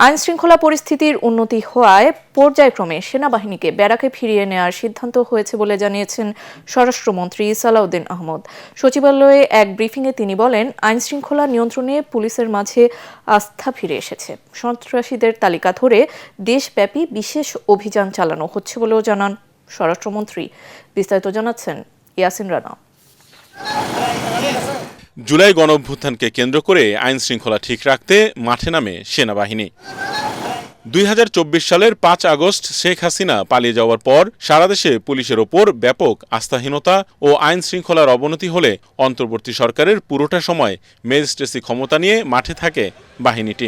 আইনশৃঙ্খলা পরিস্থিতির উন্নতি হওয়ায় পর্যায়ক্রমে সেনাবাহিনীকে ব্যারাকে ফিরিয়ে নেওয়ার সিদ্ধান্ত হয়েছে বলে জানিয়েছেন স্বরাষ্ট্রমন্ত্রী সালাউদ্দিন আহমদ। সচিবালয়ে এক ব্রিফিংয়ে তিনি বলেন, আইনশৃঙ্খলা নিয়ন্ত্রণে পুলিশের মাঝে আস্থা ফিরে এসেছে। সন্ত্রাসীদের তালিকা ধরে দেশব্যাপী বিশেষ অভিযান চালানো হচ্ছে বলেও জানান স্বরাষ্ট্রমন্ত্রী। বিস্তারিত জানাচ্ছেন ইয়াসিন রানা। জুলাই গণঅভ্যুত্থানকে কেন্দ্র করে আইন শৃঙ্খলা ঠিক রাখতে মাঠে নামে সেনাবাহিনী। ২০২৪ সালের ৫ আগস্ট শেখ হাসিনা পালিয়ে যাওয়ার পর সারা দেশে পুলিশের ওপর ব্যাপক আস্থাহীনতা ও আইন শৃঙ্খলার অবনতি হলে অন্তর্বর্তী সরকারের পুরোটা সময় ম্যাজিস্ট্রেসি ক্ষমতা নিয়ে মাঠে থাকে বাহিনীটি।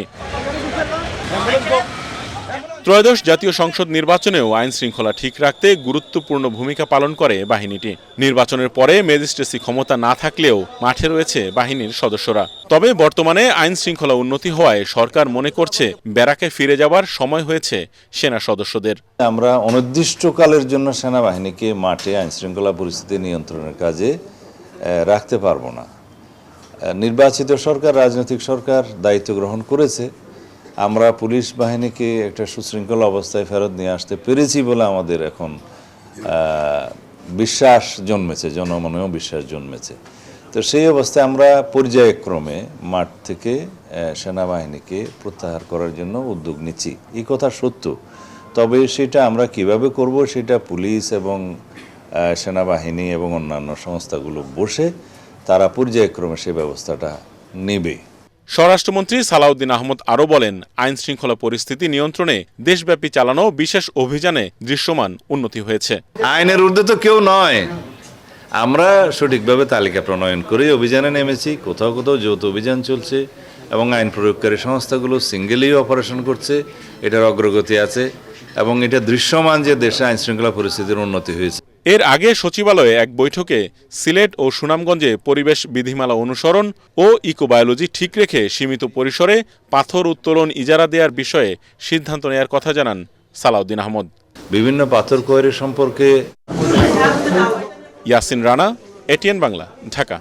ত্রয়োদশ জাতীয় সংসদ নির্বাচনেও আইন শৃঙ্খলা ঠিক রাখতে গুরুত্বপূর্ণ ভূমিকা পালন করে বাহিনীটি। নির্বাচনের পরে ম্যাজিস্ট্রেসি ক্ষমতা না থাকলেও মাঠে রয়েছে বাহিনীর সদস্যরা। তবে বর্তমানে আইন শৃঙ্খলা উন্নতি হওয়ায় সরকার মনে করছে ব্যারাকে ফিরে যাওয়ার সময় হয়েছে সেনা সদস্যদের। আমরা অনির্দিষ্টকালের জন্য সেনাবাহিনীকে মাঠে আইন শৃঙ্খলা পরিস্থিতি নিয়ন্ত্রণের কাজে রাখতে পারবো না। নির্বাচিত সরকার, রাজনৈতিক সরকার দায়িত্ব গ্রহণ করেছে। আমরা পুলিশ বাহিনীকে একটা সুশৃঙ্খল অবস্থায় ফেরত নিয়ে আসতে পেরেছি বলে আমাদের এখন বিশ্বাস জন্মেছে, জনমনেও বিশ্বাস জন্মেছে। তো সেই অবস্থায় আমরা পর্যায়ক্রমে মাঠ থেকে সেনাবাহিনীকে প্রত্যাহার করার জন্য উদ্যোগ নিচ্ছি। এই কথা সত্য, তবে সেটা আমরা কিভাবে করব সেটা পুলিশ এবং সেনাবাহিনী এবং অন্যান্য সংস্থাগুলো বসে তারা পর্যায়ক্রমে সে ব্যবস্থাটা নেবে। স্বরাষ্ট্রমন্ত্রী সালাউদ্দিন আহমদ আরও বলেন, আইন শৃঙ্খলা পরিস্থিতি নিয়ন্ত্রণে দেশব্যাপী চালানো বিশেষ অভিযানে দৃশ্যমান উন্নতি হয়েছে। আইনের ঊর্ধ্বে তো কেউ নয়। আমরা সঠিকভাবে তালিকা প্রণয়ন করে অভিযানে নেমেছি। কোথাও কোথাও যৌথ অভিযান চলছে এবং আইন প্রয়োগকারী সংস্থাগুলো সিঙ্গেলি অপারেশন করছে। এটার অগ্রগতি আছে এবং এটা দৃশ্যমান যে দেশে আইন শৃঙ্খলা পরিস্থিতির উন্নতি হয়েছে। এর আগে সচিবালয়ে এক বৈঠকে সিলেট ও সুনামগঞ্জে পরিবেশ বিধিমালা অনুসরণ ও ইকোবায়োলজি ঠিক রেখে সীমিত পরিসরে পাথর উত্তোলন ইজারা দেওয়ার বিষয়ে সিদ্ধান্ত নেওয়ার কথা জানান সালাউদ্দিন আহমদ। বিভিন্ন পাথর কোয়ারি সম্পর্কে ইয়াসিন রানা, এটিএন বাংলা, ঢাকা।